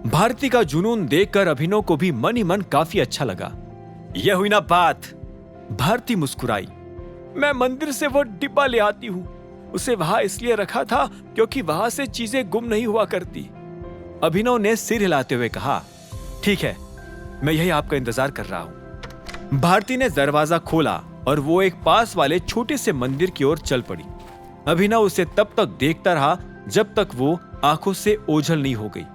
भारती का जुनून देखकर अभिनव को भी मन ही मन काफी अच्छा लगा। यह हुई ना बात। भारती मुस्कुराई। मैं मंदिर से वो डिब्बा ले आती हूँ। उसे वहां इसलिए रखा था क्योंकि वहां से चीजें गुम नहीं हुआ करती। अभिनव ने सिर हिलाते हुए कहा, ठीक है, मैं यही आपका इंतजार कर रहा हूं। भारती ने दरवाजा खोला और वो एक पास वाले छोटे से मंदिर की ओर चल पड़ी। अभिनव उसे तब तक देखता रहा जब तक वो आंखों से ओझल नहीं हो गई।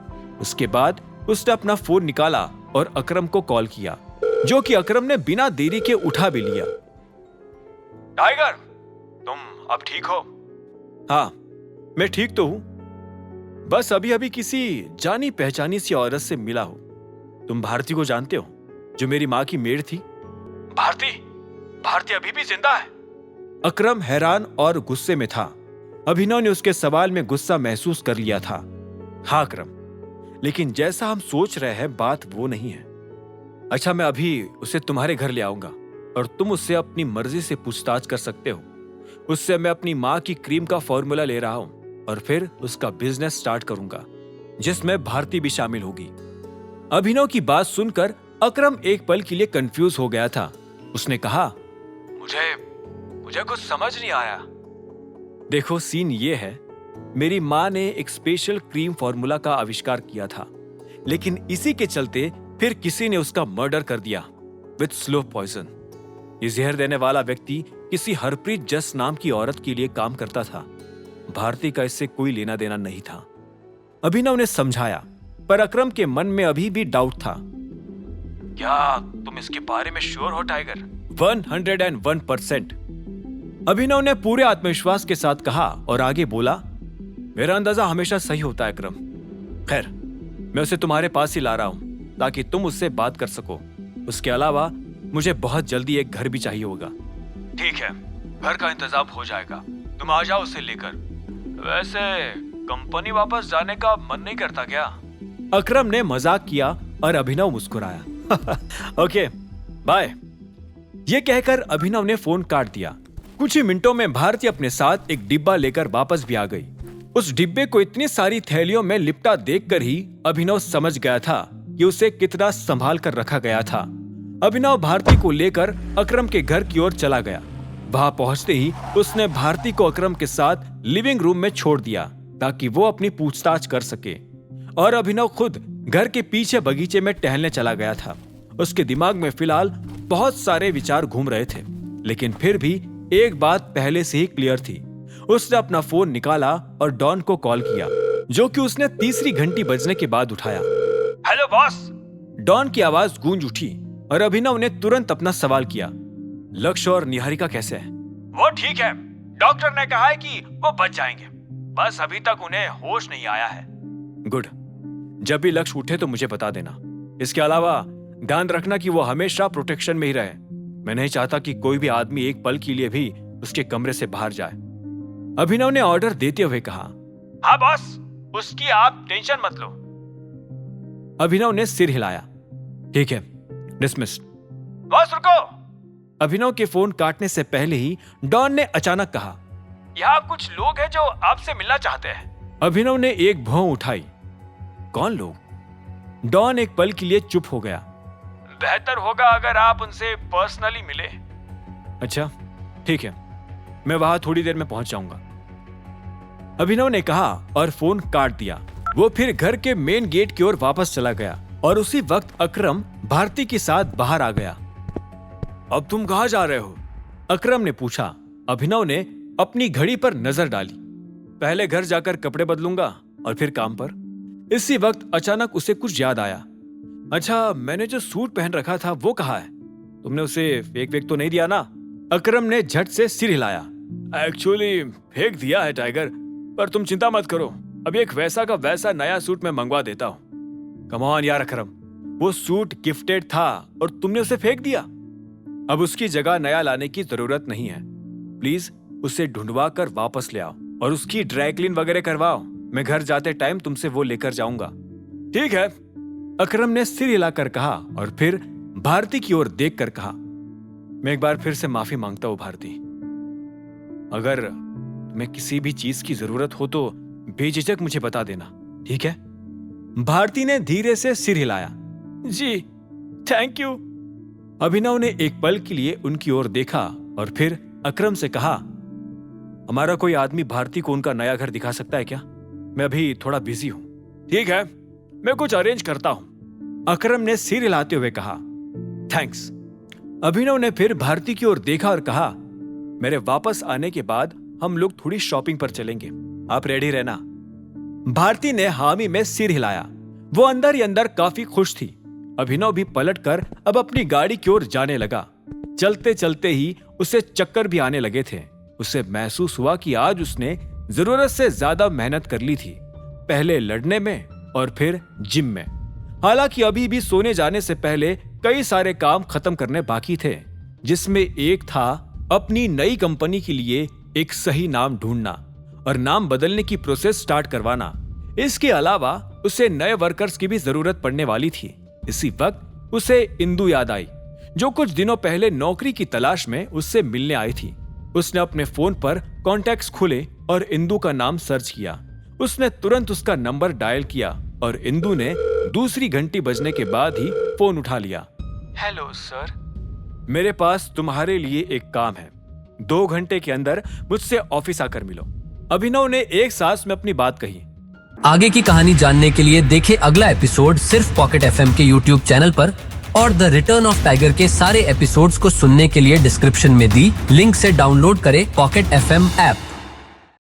उसके बाद उसने अपना फोन निकाला और अकरम को कॉल किया, जो कि अकरम ने बिना देरी के उठा भी लिया। टाइगर, तुम अब ठीक हो? हाँ, मैं ठीक तो हूं। बस अभी अभी किसी जानी पहचानी सी औरत से मिला हो। तुम भारती को जानते हो, जो मेरी माँ की मेड थी? भारती अभी भी जिंदा है? अकरम हैरान और गुस्से में था। अभिनव ने उसके सवाल में गुस्सा महसूस कर लिया था। हाँ अकरम, लेकिन जैसा हम सोच रहे हैं बात वो नहीं है। अच्छा, मैं अभी उसे तुम्हारे घर ले आऊंगा और तुम उससे अपनी मर्जी से पूछताछ कर सकते हो। उससे मैं अपनी माँ की क्रीम का फॉर्मूला ले रहा हूं और फिर उसका बिजनेस स्टार्ट करूंगा, जिसमें भारती भी शामिल होगी। अभिनव की बात सुनकर अकरम एक पल के लिए कंफ्यूज हो गया था। उसने कहा, मुझे कुछ समझ नहीं आया। देखो, सीन ये है, मेरी माँ ने एक स्पेशल क्रीम फॉर्मूला का आविष्कार किया था, लेकिन इसी के चलते फिर किसी ने उसका मर्डर कर दिया विथ स्लो पॉइजन। ये जहर देने वाला व्यक्ति किसी हरप्रीत जस नाम की औरत के लिए काम करता था। भारती का इससे कोई लेना देना नहीं था। अभिनव ने समझाया, पर अकरम के मन में अभी भी डाउट था। क्या तुम इसके बारे में श्योर हो टाइगर? 101%। अभिनव ने पूरे आत्मविश्वास के साथ कहा और आगे बोला, मेरा अंदाजा हमेशा सही होता है अकरम। खैर, मैं उसे तुम्हारे पास ही ला रहा हूं ताकि तुम उससे बात कर सको। उसके अलावा मुझे बहुत जल्दी एक घर भी चाहिए होगा। ठीक है, घर का इंतजाम हो जाएगा, तुम आ जाओ उसे लेकर। वैसे कंपनी वापस जाने का मन नहीं करता क्या? अकरम ने मजाक किया और अभिनव मुस्कुराया। Okay, bye. ये कहकर अभिनव ने फोन काट दिया। कुछ ही मिनटों में भारती अपने साथ एक डिब्बा लेकर वापस भी आ गई। उस डिब्बे को इतनी सारी थैलियों में लिपटा देखकर ही अभिनव समझ गया था कि उसे कितना संभाल कर रखा गया था। अभिनव भारती को लेकर अकरम के घर की ओर चला गया। वहां पहुंचते ही उसने भारती को अकरम के साथ लिविंग रूम में छोड़ दिया ताकि वो अपनी पूछताछ कर सके, और अभिनव खुद घर के पीछे बगीचे में टहलने चला गया था। उसके दिमाग में फिलहाल बहुत सारे विचार घूम रहे थे, लेकिन फिर भी एक बात पहले से ही क्लियर थी। उसने अपना फोन निकाला और डॉन को कॉल किया, जो कि उसने तीसरी घंटी बजने के बाद उठाया। Hello boss. डॉन की आवाज गूंज उठी और अभिनव ने तुरंत अपना सवाल किया, लक्ष्य और निहारिका कैसे हैं? वो ठीक है, डॉक्टर ने कहा है कि वो बच जाएंगे, बस अभी तक उन्हें होश नहीं आया है। गुड, जब भी लक्ष्य उठे तो मुझे बता देना। इसके अलावा ध्यान रखना कि वो हमेशा प्रोटेक्शन में ही रहे। मैं नहीं चाहता कि कोई भी आदमी एक पल के लिए भी उसके कमरे से बाहर जाए। अभिनव ने ऑर्डर देते हुए कहा, हाँ बॉस, उसकी आप टेंशन मत लो। अभिनव ने सिर हिलाया। ठीक है, डिसमिस्ड। बॉस रुको। अभिनव के फोन काटने से पहले ही डॉन ने अचानक कहा, यहाँ कुछ लोग हैं जो आपसे मिलना चाहते हैं। अभिनव ने एक भौं उठाई। कौन लोग? डॉन एक पल के लिए चुप हो गया। बेहतर होगा अगर आप उनसे पर्सनली मिले। अच्छा, ठीक है, मैं वहां थोड़ी देर में पहुंच जाऊंगा, अभिनव ने कहा और फोन काट दिया। वो फिर घर के मेन गेट की ओर वापस चला गया और उसी वक्त अकरम भारती के साथ बाहर आ गया। अब तुम कहां जा रहे हो? अकरम ने पूछा। अभिनव ने अपनी घड़ी पर नजर डाली। पहले घर जाकर कपड़े बदलूंगा और फिर काम पर। इसी वक्त अचानक उसे कुछ याद आया। अच्छा, मैंने जो सूट पहन रखा था वो कहाँ है? तुमने उसे फेंक वेक तो नहीं दिया ना? अकरम ने झट से सिर हिलाया। एक्चुअली फेंक दिया है टाइगर, पर तुम चिंता मत करो, अभी एक वैसा का वैसा नया सूट मैं मंगवा देता हूँ। कम ऑन यार अकरम, वो सूट गिफ्टेड था और तुमने उसे फेंक दिया। अब उसकी जगह नया लाने की जरूरत नहीं है। प्लीज उसे ढूंढवा कर वापस ले आओ और उसकी ड्राई क्लीन वगैरह करवाओ। मैं घर जाते टाइम तुमसे वो लेकर जाऊंगा। ठीक है, अकरम ने सिर हिलाकर कहा और फिर भारती की ओर देखकर कहा, मैं एक बार फिर से माफी मांगता हूं भारती। अगर तुम्हें किसी भी चीज की जरूरत हो तो बेझिझक मुझे बता देना, ठीक है? भारती ने धीरे से सिर हिलाया। जी, थैंक यू। अभिनव ने एक पल के लिए उनकी ओर देखा और फिर अकरम से कहा, हमारा कोई आदमी भारती को उनका नया घर दिखा सकता है क्या? मैं अभी थोड़ा बिजी हूं। ठीक है, मैं कुछ अरेंज करता हूं, अकरम ने सिर हिलाते हुए कहा। थैंक्स। अभिनव ने फिर भारती की ओर देखा और कहा, मेरे वापस आने के बाद हम लोग थोड़ी शॉपिंग पर चलेंगे, आप रेडी रहना। भारती ने हामी में सिर हिलाया। वो अंदर ही अंदर काफी खुश थी। अभिनव भी पलटकर अब अपनी गाड़ी की ओर जाने लगा। चलते चलते ही उसे चक्कर भी आने लगे थे। उसे महसूस हुआ कि आज उसने जरूरत से ज्यादा मेहनत कर ली थी, पहले लड़ने में और फिर जिम में। हालांकि अभी भी सोने जाने से पहले कई सारे काम खत्म करने बाकी थे, जिसमें एक था अपनी नई कंपनी के लिए एक सही नाम ढूंढना और नाम बदलने की प्रोसेस स्टार्ट करवाना। इसके अलावा उसे नए वर्कर्स की भी जरूरत पड़ने वाली थी। इसी वक्त उसे इंदु याद आई, जो कुछ दिनों पहले नौकरी की तलाश में उससे मिलने आई थी। उसने अपने फोन पर कॉन्टैक्ट्स खोले और इंदु का नाम सर्च किया। उसने तुरंत उसका नंबर डायल किया और इंदु ने दूसरी घंटी बजने के बाद ही फोन उठा लिया। हेलो सर, मेरे पास तुम्हारे लिए एक काम है, 2 घंटे के अंदर मुझसे ऑफिस आकर मिलो। अभिनव ने एक सांस में अपनी बात कही। आगे की कहानी जानने के लिए देखें अगला एपिसोड सिर्फ पॉकेट एफएम के यूट्यूब चैनल पर, और द रिटर्न ऑफ टाइगर के सारे एपिसोड्स को सुनने के लिए डिस्क्रिप्शन में दी लिंक से डाउनलोड करें पॉकेट एफएम ऐप।